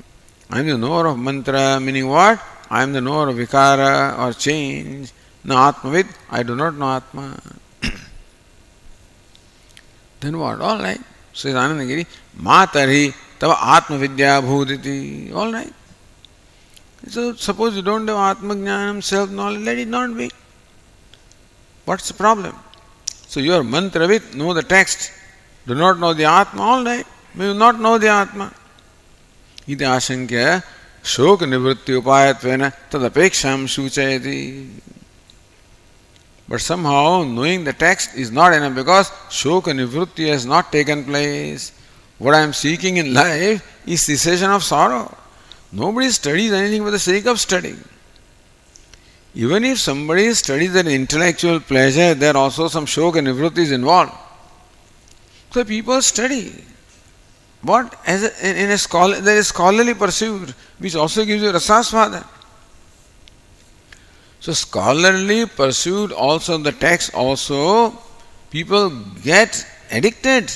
S1: I am the knower of mantra, meaning what? I am the knower of vikara or change. Na atmavid, I do not know Atma. Then what? All right. Says Anandagiri, Matari tava Atma Vidya Bhuditi. All right. So suppose you don't have Atma Jnanam, self-knowledge, let it not be. What's the problem? So you are mantravid, know the text, do not know the Atma, all right. May you not know the Atma. Iti ashankya shoka nivritti upayatvena tadapeksham shuchayati. But somehow knowing the text is not enough because shoka nivritti has not taken place. What I am seeking in life is cessation of sorrow. Nobody studies anything for the sake of studying. Even if somebody studies an intellectual pleasure, there are also some shoka nivritti is involved. So people study. What? In a scholar, there is scholarly pursuit, which also gives you rasasvada. So scholarly pursuit also, the text also, people get addicted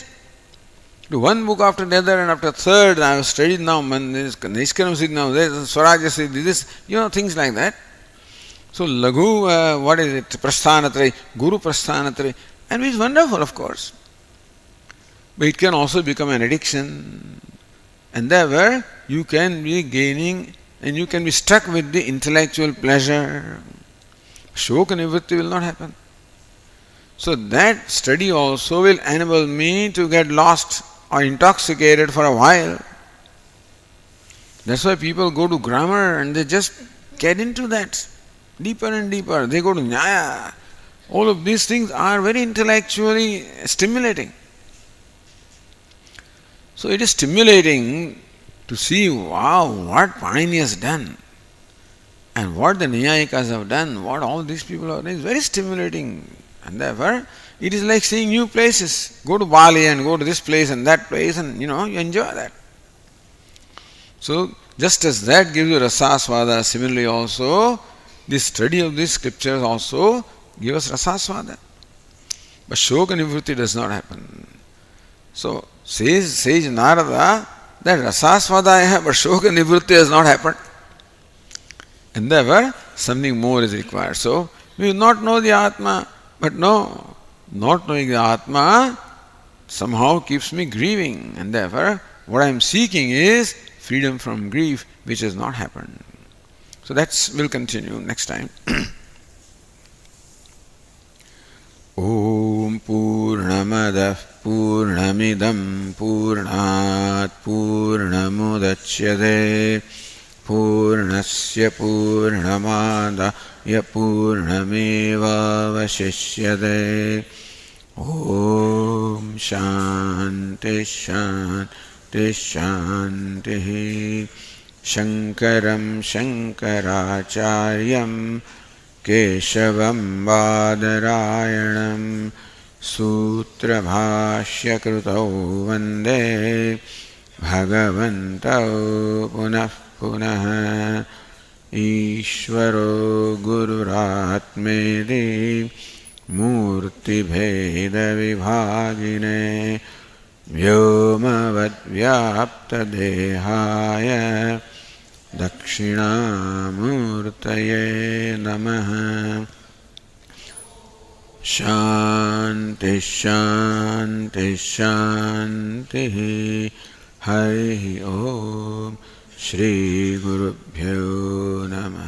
S1: to one book after the other and after third. I have studied now, this Nishkaram Siddhi now, this Swaraja Siddhi, this, things like that. So Laghu, what is it? Prasthanatray, Guru Prasthanatray, and which is wonderful, of course. But it can also become an addiction. And there you can be gaining and you can be stuck with the intellectual pleasure. Shoka nivritti will not happen. So that study also will enable me to get lost or intoxicated for a while. That's why people go to grammar and they just get into that deeper and deeper. They go to Nyaya. All of these things are very intellectually stimulating. So it is stimulating to see, wow, what Panini has done and what the Niyayikas have done, what all these people have done is very stimulating. And therefore, it is like seeing new places. Go to Bali and go to this place and that place and you enjoy that. So, just as that gives you rasasvada, similarly also, the study of these scriptures also gives us rasasvada. But shoka nivritti does not happen. So, says Narada that rasasvada I have, but shoka nivritti has not happened. And therefore, something more is required. So, we will not know the Atma, but no, not knowing the Atma somehow keeps me grieving. And therefore, what I am seeking is freedom from grief, which has not happened. So that will continue next time. Om Purnamadah Purnamidam Purnat Purnamudachyate Purnasya Purnamadaya Purnameva Vashishyate. Om Shanti Shanti Shanti. Shankaram Shankaracharyam Keshavam Badarayanam Sutra Bhashya Krutau Vande Bhagavantau Punah Punah Ishvaro Gururatmedi Murti Bheda Vibhagine Vyomavad Vyapta Dehaya Dakshinamurtaye Namaha. Shanti Shanti Shanti. Hari Om. Shri Gurubhyo Namaha.